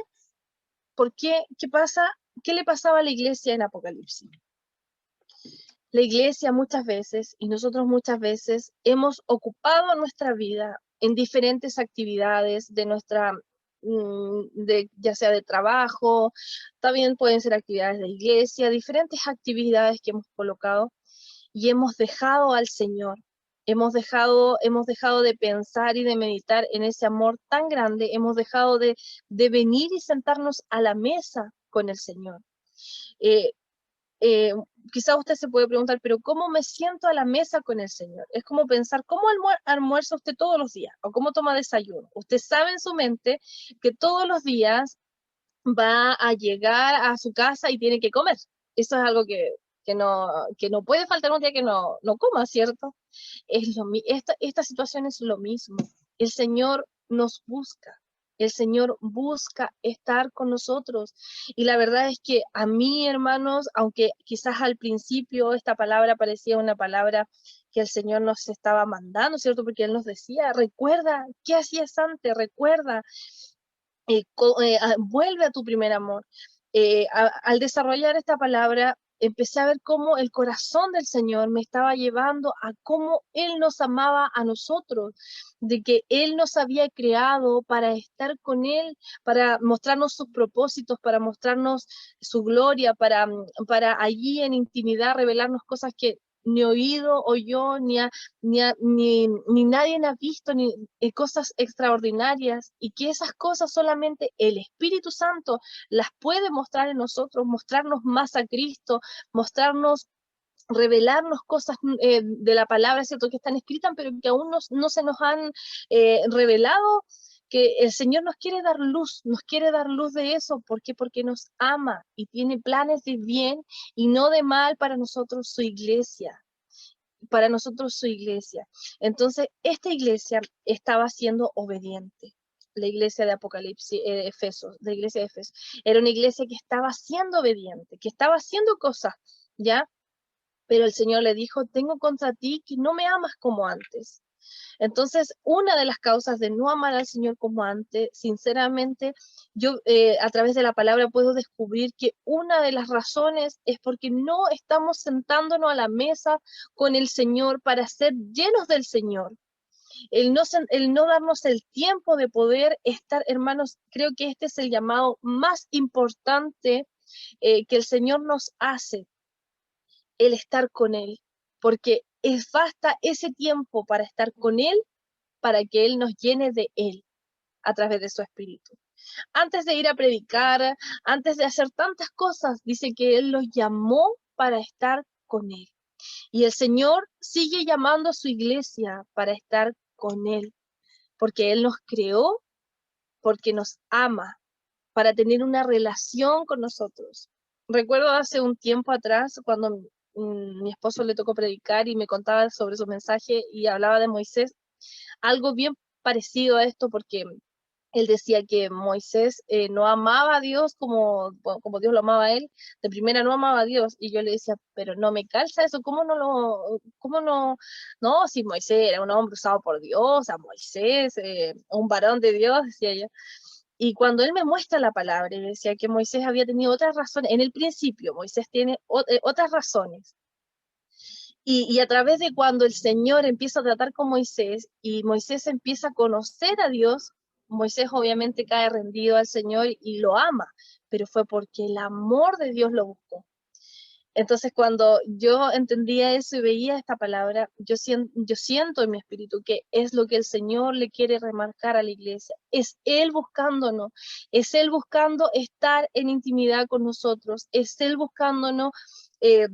¿Por qué? ¿Qué pasa? ¿Qué le pasaba a la iglesia en Apocalipsis? La iglesia muchas veces, y nosotros muchas veces, hemos ocupado nuestra vida en diferentes actividades de nuestra ya sea de trabajo, también pueden ser actividades de iglesia, diferentes actividades que hemos colocado y hemos dejado al Señor. Hemos dejado de pensar y de meditar en ese amor tan grande, hemos dejado de venir y sentarnos a la mesa con el Señor. Eh, Quizá usted se puede preguntar, pero ¿cómo me siento a la mesa con el Señor? Es como pensar, ¿cómo almuerza usted todos los días? ¿O cómo toma desayuno? Usted sabe en su mente que todos los días va a llegar a su casa y tiene que comer. Eso es algo que no puede faltar un día que no coma, ¿cierto? Esta situación es lo mismo. El Señor nos busca. El Señor busca estar con nosotros. Y la verdad es que a mí, hermanos, aunque quizás al principio esta palabra parecía una palabra que el Señor nos estaba mandando, ¿cierto? Porque Él nos decía, recuerda, ¿qué hacías antes? Recuerda, vuelve a tu primer amor. Al desarrollar esta palabra, empecé a ver cómo el corazón del Señor me estaba llevando a cómo Él nos amaba a nosotros, de que Él nos había creado para estar con Él, para mostrarnos sus propósitos, para mostrarnos su gloria, para allí en intimidad revelarnos cosas que ni oído oyó, ni nadie ha visto, ni cosas extraordinarias, y que esas cosas solamente el Espíritu Santo las puede mostrar en nosotros, mostrarnos más a Cristo, mostrarnos, revelarnos cosas de la palabra, ¿cierto?, que están escritas, pero que aún no se nos han revelado, que el Señor nos quiere dar luz de eso. ¿Por qué? Porque nos ama y tiene planes de bien y no de mal para nosotros, su iglesia. Para nosotros su iglesia. Entonces, esta iglesia estaba siendo obediente. La iglesia de Apocalipsis, Efesos, la iglesia de Efesos. Era una iglesia que estaba siendo obediente, que estaba haciendo cosas, ¿ya? Pero el Señor le dijo, tengo contra ti que no me amas como antes. Entonces, una de las causas de no amar al Señor como antes, sinceramente, yo a través de la palabra puedo descubrir que una de las razones es porque no estamos sentándonos a la mesa con el Señor para ser llenos del Señor. El no darnos el tiempo de poder estar, hermanos, creo que este es el llamado más importante que el Señor nos hace, el estar con Él, porque basta ese tiempo para estar con Él, para que Él nos llene de Él a través de su Espíritu. Antes de ir a predicar, antes de hacer tantas cosas, dice que Él los llamó para estar con Él. Y el Señor sigue llamando a su iglesia para estar con Él, porque Él nos creó, porque nos ama, para tener una relación con nosotros. Recuerdo hace un tiempo atrás, cuando mi esposo le tocó predicar y me contaba sobre su mensaje y hablaba de Moisés, algo bien parecido a esto, porque él decía que Moisés no amaba a Dios como Dios lo amaba a él, de primera no amaba a Dios, y yo le decía, pero no me calza eso, no, si Moisés era un hombre usado por Dios, a Moisés, un varón de Dios, decía yo. Y cuando él me muestra la palabra, y decía que Moisés había tenido otras razones, en el principio Moisés tiene otras razones, y a través de cuando el Señor empieza a tratar con Moisés y Moisés empieza a conocer a Dios, Moisés obviamente cae rendido al Señor y lo ama, pero fue porque el amor de Dios lo buscó. Entonces, cuando yo entendía eso y veía esta palabra, yo siento en mi espíritu que es lo que el Señor le quiere remarcar a la iglesia. Es Él buscándonos, es Él buscando estar en intimidad con nosotros, es Él buscándonos, eh,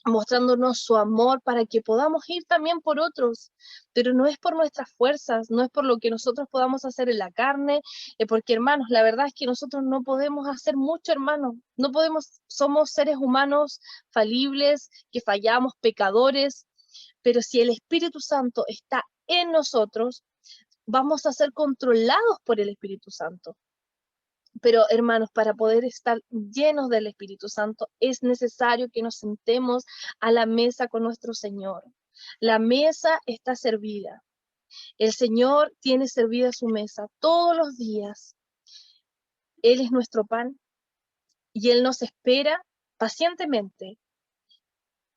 mostrándonos su amor para que podamos ir también por otros, pero no es por nuestras fuerzas, no es por lo que nosotros podamos hacer en la carne, porque hermanos, la verdad es que nosotros no podemos hacer mucho, hermanos, no podemos, somos seres humanos falibles, que fallamos, pecadores, pero si el Espíritu Santo está en nosotros, vamos a ser controlados por el Espíritu Santo. Pero hermanos, para poder estar llenos del Espíritu Santo es necesario que nos sentemos a la mesa con nuestro Señor. La mesa está servida. El Señor tiene servida su mesa todos los días. Él es nuestro pan y Él nos espera pacientemente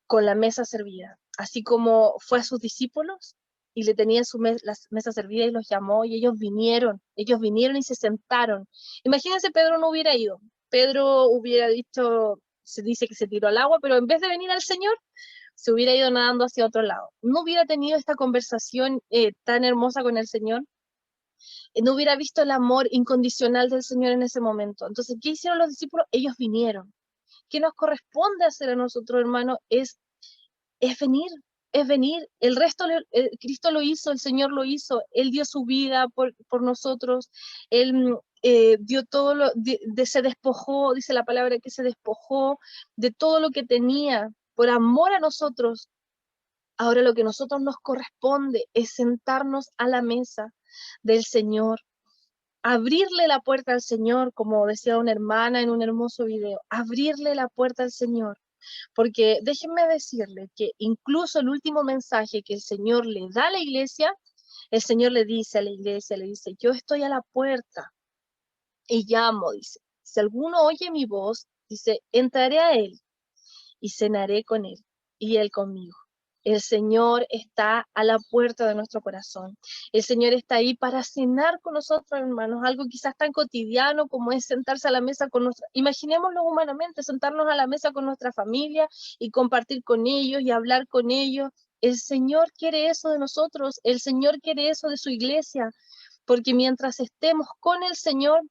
con la mesa servida. Así como fue a sus discípulos, y le tenía la mesa servida y los llamó y ellos vinieron y se sentaron. Imagínense, Pedro no hubiera ido. Pedro hubiera dicho, se dice que se tiró al agua, pero en vez de venir al Señor, se hubiera ido nadando hacia otro lado. No hubiera tenido esta conversación tan hermosa con el Señor, no hubiera visto el amor incondicional del Señor en ese momento. Entonces, ¿qué hicieron los discípulos? Ellos vinieron. ¿Qué nos corresponde hacer a nosotros, hermanos? Es venir, es venir. El resto, Cristo lo hizo, el Señor lo hizo. Él dio su vida por nosotros. Él dio todo se despojó, dice la palabra que se despojó de todo lo que tenía por amor a nosotros. Ahora lo que a nosotros nos corresponde es sentarnos a la mesa del Señor, abrirle la puerta al Señor, como decía una hermana en un hermoso video, abrirle la puerta al Señor. Porque déjenme decirle que incluso el último mensaje que el Señor le da a la iglesia, el Señor le dice a la iglesia, le dice, yo estoy a la puerta y llamo, dice, si alguno oye mi voz, dice, entraré a él y cenaré con él y él conmigo. El Señor está a la puerta de nuestro corazón. El Señor está ahí para cenar con nosotros, hermanos. Algo quizás tan cotidiano como es sentarse a la mesa con nuestra... Imaginémoslo humanamente, sentarnos a la mesa con nuestra familia y compartir con ellos y hablar con ellos. El Señor quiere eso de nosotros. El Señor quiere eso de su iglesia. Porque mientras estemos con el Señor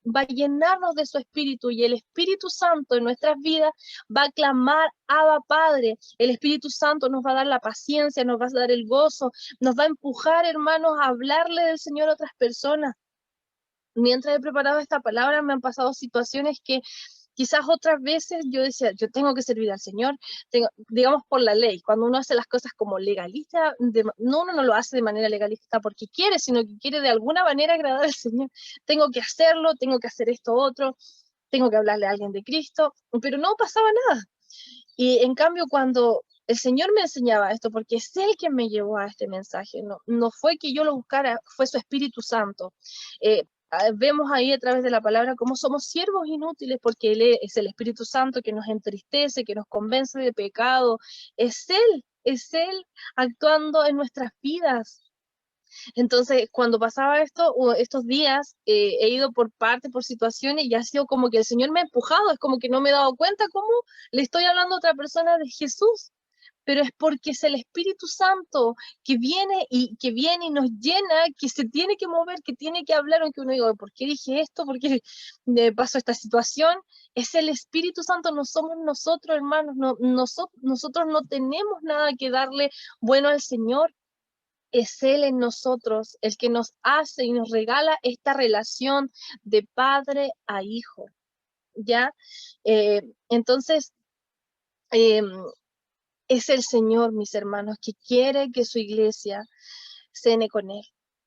va a llenarnos de su Espíritu y el Espíritu Santo en nuestras vidas va a clamar, Abba Padre. El Espíritu Santo nos va a dar la paciencia, nos va a dar el gozo, nos va a empujar, hermanos, a hablarle del Señor a otras personas. Mientras he preparado esta palabra me han pasado situaciones que quizás otras veces yo decía, yo tengo que servir al Señor, digamos por la ley, cuando uno hace las cosas como legalista, uno no lo hace de manera legalista porque quiere, sino que quiere de alguna manera agradar al Señor. Tengo que hacerlo, tengo que hacer esto otro, tengo que hablarle a alguien de Cristo, pero no pasaba nada. Y en cambio cuando el Señor me enseñaba esto, porque es Él quien me llevó a este mensaje, no fue que yo lo buscara, fue su Espíritu Santo. Vemos ahí a través de la palabra cómo somos siervos inútiles, porque Él es el Espíritu Santo que nos entristece, que nos convence de pecado. Es Él actuando en nuestras vidas. Entonces, cuando pasaba esto, estos días, he ido por situaciones y ha sido como que el Señor me ha empujado, es como que no me he dado cuenta cómo le estoy hablando a otra persona de Jesús, pero es porque es el Espíritu Santo que viene y nos llena, que se tiene que mover, que tiene que hablar, aunque uno diga, ¿por qué dije esto? ¿Por qué me pasó esta situación? Es el Espíritu Santo, no somos nosotros, hermanos, nosotros no tenemos nada que darle bueno al Señor. Es Él en nosotros el que nos hace y nos regala esta relación de padre a hijo, ¿ya? Entonces, eh, es el Señor, mis hermanos, que quiere que su iglesia cene con Él,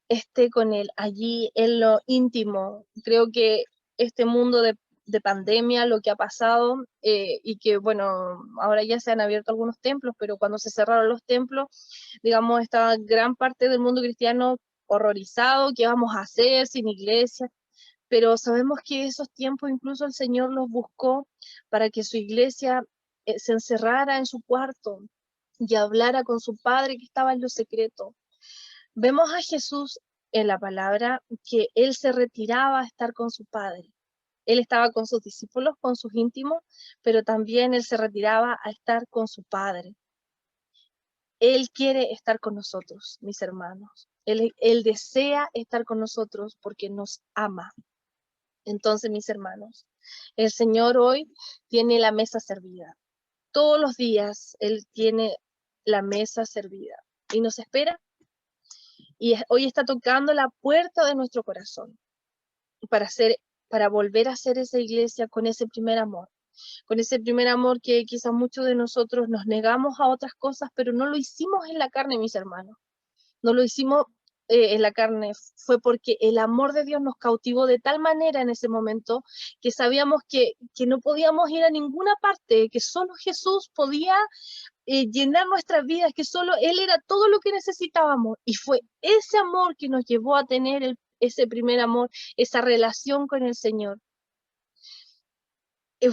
esté con Él allí en lo íntimo. Creo que este mundo de pandemia, lo que ha pasado, y que, bueno, ahora ya se han abierto algunos templos, pero cuando se cerraron los templos, digamos, estaba gran parte del mundo cristiano horrorizado, ¿qué vamos a hacer sin iglesia? Pero sabemos que esos tiempos incluso el Señor los buscó para que su iglesia se encerrara en su cuarto y hablara con su Padre que estaba en lo secreto. Vemos a Jesús en la palabra que Él se retiraba a estar con su Padre. Él estaba con sus discípulos, con sus íntimos, pero también Él se retiraba a estar con su Padre. Él quiere estar con nosotros, mis hermanos. Él desea estar con nosotros porque nos ama. Entonces, mis hermanos, el Señor hoy tiene la mesa servida. Todos los días Él tiene la mesa servida y nos espera. Y hoy está tocando la puerta de nuestro corazón para volver a ser esa iglesia con ese primer amor. Con ese primer amor que quizás muchos de nosotros nos negamos a otras cosas, pero no lo hicimos en la carne, mis hermanos. No lo hicimos en la carne, fue porque el amor de Dios nos cautivó de tal manera en ese momento que sabíamos que no podíamos ir a ninguna parte, que solo Jesús podía llenar nuestras vidas, que solo Él era todo lo que necesitábamos. Y fue ese amor que nos llevó a tener ese primer amor, esa relación con el Señor.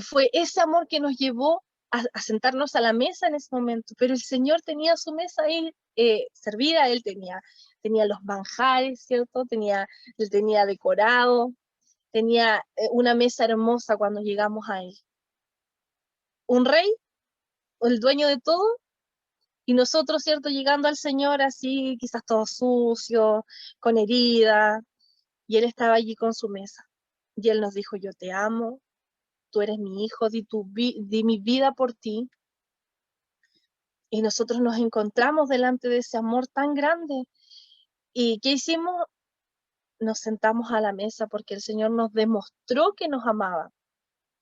Fue ese amor que nos llevó a sentarnos a la mesa en ese momento, pero el Señor tenía su mesa ahí servida, Él tenía los manjares, ¿cierto? Él tenía decorado, tenía una mesa hermosa cuando llegamos a Él. Un rey, el dueño de todo, y nosotros, ¿cierto? Llegando al Señor así, quizás todo sucio, con herida, y Él estaba allí con su mesa. Y Él nos dijo, yo te amo, tú eres mi hijo, di mi vida por ti. Y nosotros nos encontramos delante de ese amor tan grande. ¿Y qué hicimos? Nos sentamos a la mesa porque el Señor nos demostró que nos amaba.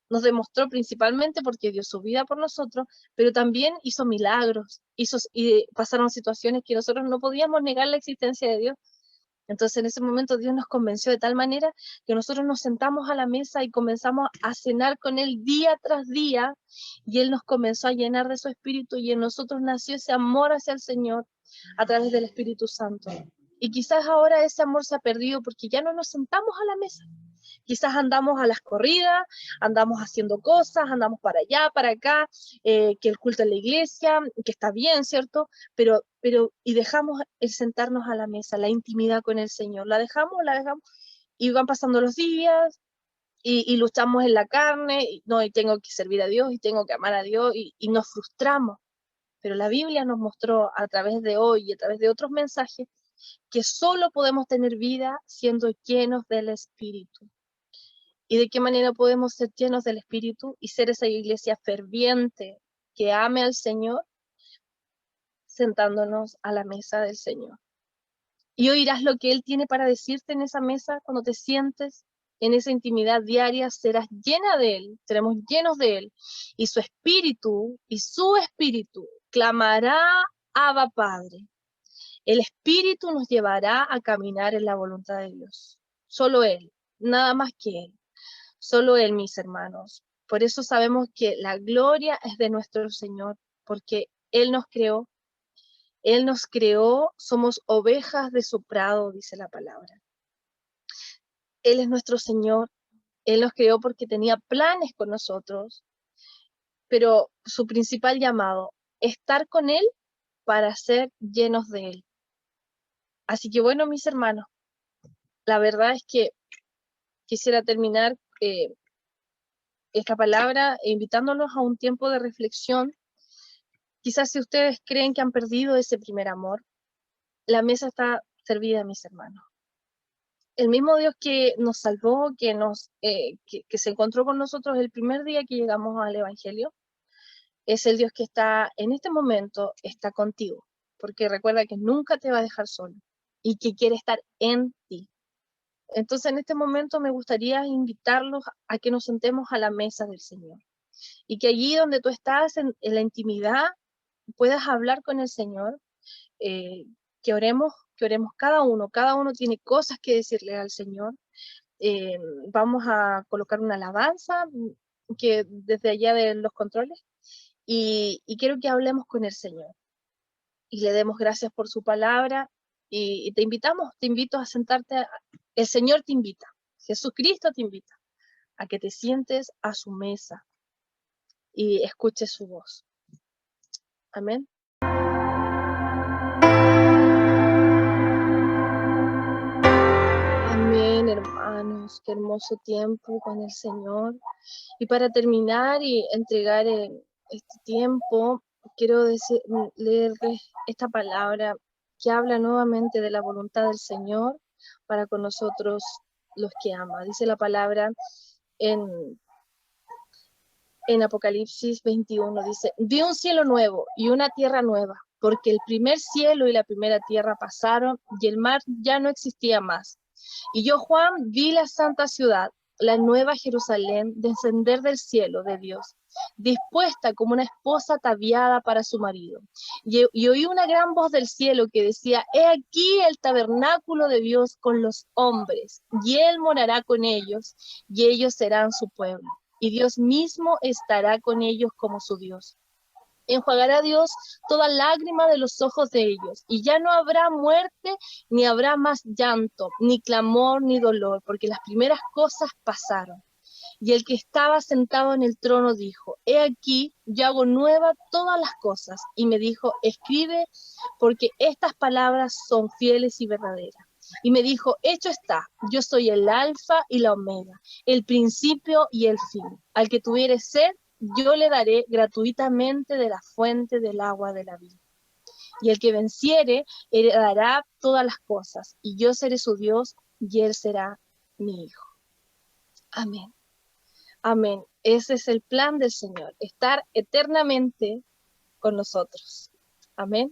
Nos demostró principalmente porque dio su vida por nosotros, pero también hizo milagros, y pasaron situaciones que nosotros no podíamos negar la existencia de Dios. Entonces en ese momento Dios nos convenció de tal manera que nosotros nos sentamos a la mesa y comenzamos a cenar con Él día tras día, y Él nos comenzó a llenar de su Espíritu, y en nosotros nació ese amor hacia el Señor a través del Espíritu Santo. Y quizás ahora ese amor se ha perdido porque ya no nos sentamos a la mesa. Quizás andamos a las corridas, andamos haciendo cosas, andamos para allá, para acá, que el culto en la iglesia, que está bien, ¿cierto? Y dejamos el sentarnos a la mesa, la intimidad con el Señor. La dejamos, y van pasando los días, y luchamos en la carne, y tengo que servir a Dios, y tengo que amar a Dios, y nos frustramos. Pero la Biblia nos mostró a través de hoy y a través de otros mensajes que solo podemos tener vida siendo llenos del Espíritu. ¿Y de qué manera podemos ser llenos del Espíritu y ser esa iglesia ferviente que ame al Señor? Sentándonos a la mesa del Señor. Y oirás lo que Él tiene para decirte en esa mesa cuando te sientes en esa intimidad diaria. Serás llena de Él, seremos llenos de Él. Y su Espíritu clamará, Abba Padre. El Espíritu nos llevará a caminar en la voluntad de Dios. Solo Él, nada más que Él. Solo Él, mis hermanos. Por eso sabemos que la gloria es de nuestro Señor, porque Él nos creó, somos ovejas de su prado, dice la palabra. Él es nuestro Señor, Él nos creó porque tenía planes con nosotros, pero su principal llamado, estar con Él para ser llenos de Él. Así que bueno, mis hermanos, la verdad es que quisiera terminar esta palabra invitándolos a un tiempo de reflexión. Quizás si ustedes creen que han perdido ese primer amor, la mesa está servida, mis hermanos. El mismo Dios que nos salvó, que se encontró con nosotros el primer día que llegamos al Evangelio, es el Dios que está en este momento, está contigo, porque recuerda que nunca te va a dejar solo y que quiere estar en ti. Entonces en este momento me gustaría invitarlos a que nos sentemos a la mesa del Señor y que allí donde tú estás en la intimidad puedas hablar con el Señor, que oremos cada uno tiene cosas que decirle al Señor. Vamos a colocar una alabanza que desde allá de los controles, y quiero que hablemos con el Señor y le demos gracias por su palabra, y te invito a sentarte, el Señor te invita, Jesucristo te invita a que te sientes a su mesa y escuches su voz. Amén. Amén, hermanos, qué hermoso tiempo con el Señor. Y para terminar y entregar este tiempo, quiero leerles esta palabra que habla nuevamente de la voluntad del Señor para con nosotros los que ama. Dice la palabra en Apocalipsis 21, dice: vi un cielo nuevo y una tierra nueva, porque el primer cielo y la primera tierra pasaron y el mar ya no existía más. Y yo, Juan, vi la santa ciudad, la nueva Jerusalén, descender del cielo de Dios, dispuesta como una esposa ataviada para su marido. Y oí una gran voz del cielo que decía: he aquí el tabernáculo de Dios con los hombres, y Él morará con ellos, y ellos serán su pueblo. Y Dios mismo estará con ellos como su Dios. Enjuagará Dios toda lágrima de los ojos de ellos, y ya no habrá muerte, ni habrá más llanto, ni clamor, ni dolor, porque las primeras cosas pasaron. Y el que estaba sentado en el trono dijo, he aquí, yo hago nueva todas las cosas. Y me dijo, escribe, porque estas palabras son fieles y verdaderas. Y me dijo, hecho está, yo soy el alfa y la omega, el principio y el fin. Al que tuviere sed, yo le daré gratuitamente de la fuente del agua de la vida. Y el que venciere, heredará todas las cosas, y yo seré su Dios, y él será mi hijo. Amén. Amén. Ese es el plan del Señor, estar eternamente con nosotros. Amén.